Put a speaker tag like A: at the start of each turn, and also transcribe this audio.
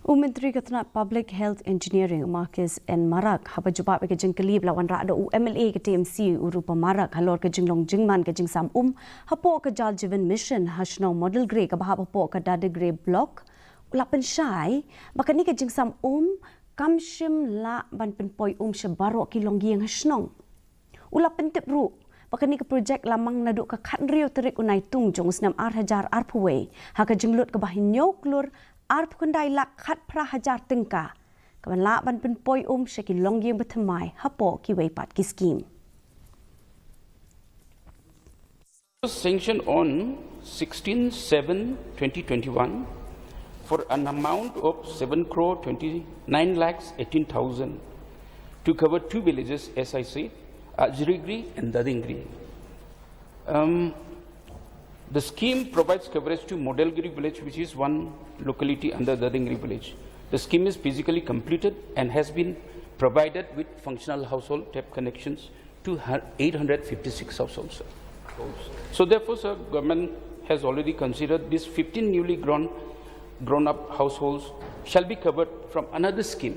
A: Myntri katna Public Health Engineering Marcus and Marak haba Jubab ke Jingkelib lawan rada MLA ke TMC urupa Marak Halor ke Jinglong Jingman ke Jingsam hapo ke Jal Jivan Mission Hashno Model Grey ke bahap hapo ke Dadenggre Block ulapan syai bakani ke Jingsam kamshim la ban penpoi syabaro kilong giang Hashnong ulapan tip ru bakani ke projek lamang naduk ke Khatrio terik unai tung jong senam hajar arpuwe haka jinglut ke bahinyok lur arp kundai lak khat pra hajar tengka kawan la ban penpoi syakil long giang bertemai hapo kiwei pat ki scheme.
B: Sanctioned on 16/7/2021 for an amount of 7,29,18,000 to cover two villages, as I said, Dadenggre and Dadenggre. The scheme provides coverage to Modelgiri village, which is one locality under Dadenggre village. The scheme is physically completed and has been provided with functional household tap connections to 856 households. So therefore, sir, government has already considered these 15 newly grown-up households shall be covered from another scheme